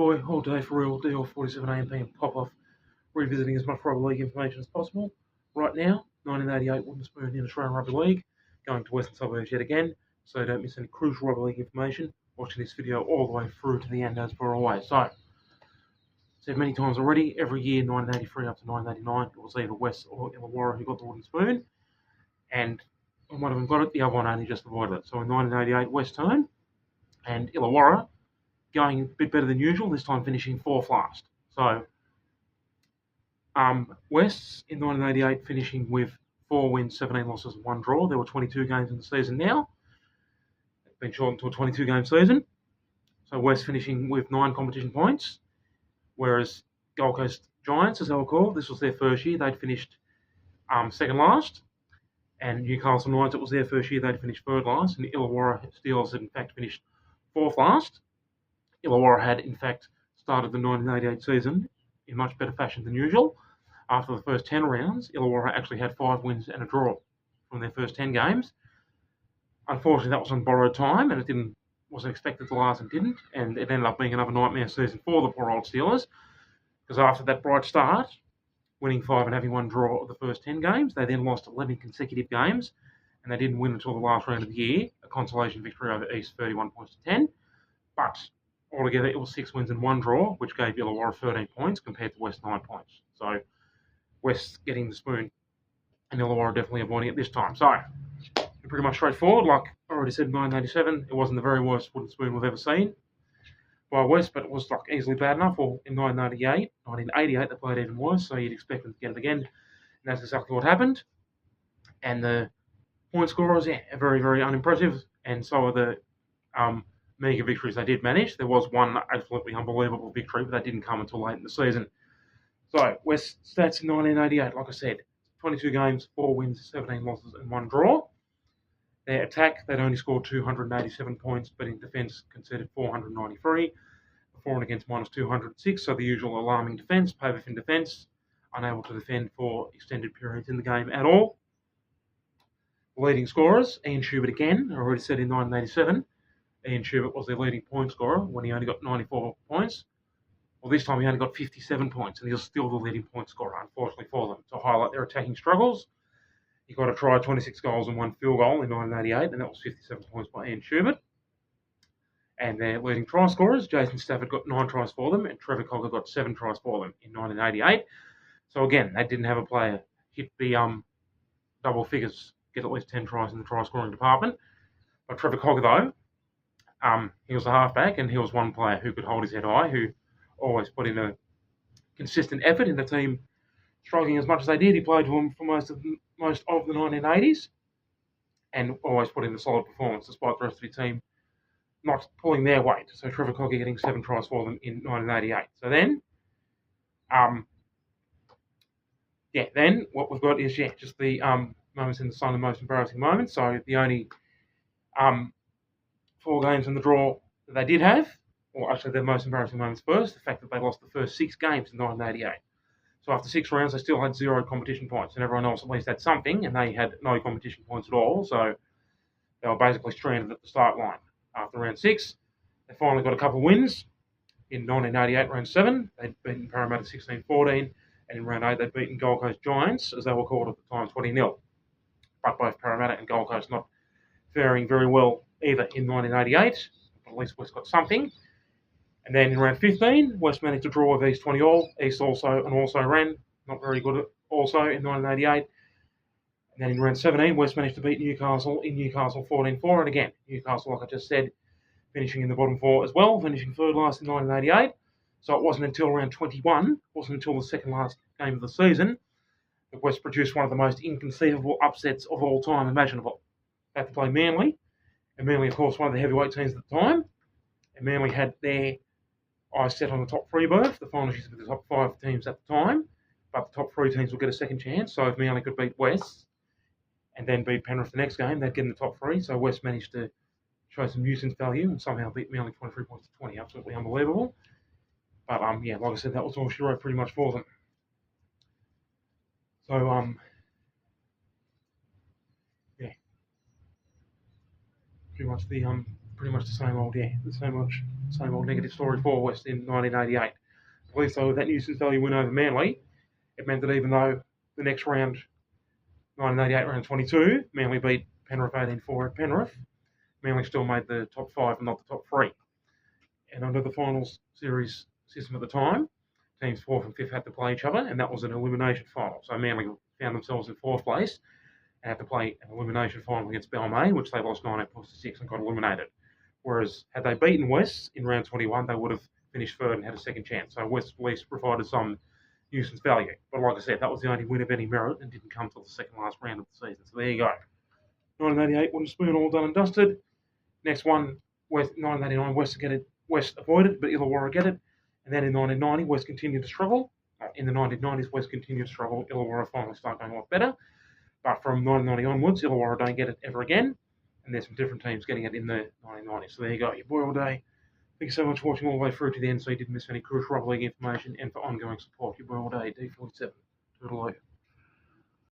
boy, all day for real, DL47 AM pop off, revisiting as much rugby league information as possible. Right now, 1988 wooden spoon in Australian Rugby League, going to Western Suburbs yet again, so don't miss any crucial rugby league information. Watching this video all the way through to the end as per always. So, said many times already, every year 1983 up to 1989, it was either West or Illawarra who got the wooden spoon, and one of them got it, the other one only just avoided it. So in 1988, West turned, and Illawarra going a bit better than usual, this time finishing fourth last. So, Wests in 1988 finishing with 4 wins, 17 losses, and 1 draw. There were 22 games in the season now. It's been shortened to a 22-game season. So West finishing with 9 competition points, whereas Gold Coast Giants, as they were called, this was their first year. They'd finished second last. And Newcastle Knights, it was their first year. They'd finished third last. And the Illawarra Steelers had, in fact, finished fourth last. Illawarra had, in fact, started the 1988 season in much better fashion than usual. After the first 10 rounds, Illawarra actually had 5 wins and a draw from their first 10 games. Unfortunately, that was on borrowed time, and it wasn't expected to last and didn't, and it ended up being another nightmare season for the poor old Steelers, because after that bright start, winning 5 and having 1 draw of the first 10 games, they then lost 11 consecutive games, and they didn't win until the last round of the year, a consolation victory over East 31 points to 10, but altogether, it was 6 wins and 1 draw, which gave Illawarra 13 points compared to West 9 points. So, West getting the spoon, and Illawarra definitely avoiding it this time. So, pretty much straightforward. Like I already said in 1987, it wasn't the very worst wooden spoon we've ever seen by West, but it was like easily bad enough. Or in 1988, they played even worse, so you'd expect them to get it again. And that's exactly what happened. And the point scorers, yeah, are very, very unimpressive, and so are the meager victories they did manage. There was one absolutely unbelievable victory, but that didn't come until late in the season. So, West stats in 1988, like I said, 22 games, 4 wins, 17 losses, and 1 draw. Their attack, they'd only scored 287 points, but in defence conceded 493. For and against minus 206, so the usual alarming defence, paper thin defence, unable to defend for extended periods in the game at all. Leading scorers, Ian Schubert again, I already said in 1987, Ian Schubert was their leading point scorer when he only got 94 points. Well, this time he only got 57 points, and he was still the leading point scorer, unfortunately for them. To highlight their attacking struggles, he got a try, 26 goals and 1 field goal in 1988, and that was 57 points by Ian Schubert. And their leading try scorers, Jason Stafford got 9 tries for them, and Trevor Cogger got 7 tries for them in 1988. So again, they didn't have a player hit the double figures, get at least 10 tries in the try scoring department. But Trevor Cogger, though, he was a halfback, and he was one player who could hold his head high, who always put in a consistent effort in the team, struggling as much as they did. He played for them for most of the 1980s, and always put in a solid performance despite the rest of the team not pulling their weight. So Trevor Cogger getting 7 tries for them in 1988. So then, then what we've got is just the moments in the sun, the most embarrassing moments. So the only 4 games in the draw that they did have, or actually the most embarrassing moments first, the fact that they lost the first 6 games in 1988. So after 6 rounds, they still had 0 competition points, and everyone else at least had something, and they had no competition points at all. So they were basically stranded at the start line. After round 6, they finally got a couple of wins. In 1988, round 7, they'd beaten Parramatta 16-14, and in round 8, they'd beaten Gold Coast Giants, as they were called at the time, 20-0. But both Parramatta and Gold Coast not faring very well either in 1988, but at least West got something. And then in round 15, West managed to draw with East 20-all. East also ran, not very good also in 1988. And then in round 17, West managed to beat Newcastle in Newcastle 14-4. And again, Newcastle, like I just said, finishing in the bottom 4 as well, finishing third last in 1988. So it wasn't until round 21, wasn't until the second last game of the season, that West produced one of the most inconceivable upsets of all time imaginable. They had to play Manly, and Manly, of course, one of the heavyweight teams at the time. And Manly had their eyes set on the top 3 berth. The finals used to be the top 5 teams at the time, but the top 3 teams would get a second chance. So if Manly could beat West and then beat Penrith the next game, they'd get in the top 3. So West managed to show some nuisance value and somehow beat Manly 23 points to 20. Absolutely unbelievable. But like I said, that was all she wrote pretty much for them. So pretty much the pretty much the same old, same old negative story for West in 1988. At least though, with that nuisance value win over Manly, it meant that even though the next round, 1988 round 22, Manly beat Penrith 18-4 at Penrith, Manly still made the top 5 and not the top 3. And under the finals series system at the time, teams 4th and 5th had to play each other, and that was an elimination final. So Manly found themselves in 4th place and had to play an elimination final against Balmain, which they lost 9-8-6 and got eliminated. Whereas had they beaten West in round 21, they would have finished third and had a second chance. So West at least provided some nuisance value. But like I said, that was the only win of any merit and didn't come till the second last round of the season. So there you go. 1988 wooden spoon all done and dusted. Next one, West 1989, West avoided, but Illawarra get it. And then in 1990, West continued to struggle. In the 1990s, West continued to struggle. Illawarra finally started going a lot better. But from 1990 onwards, Illawarra don't get it ever again. And there's some different teams getting it in the 1990s. So there you go, your boy all day. Thank you so much for watching all the way through to the end so you didn't miss any crucial rugby league information and for ongoing support. Your boy all day, D47. Toodaloo.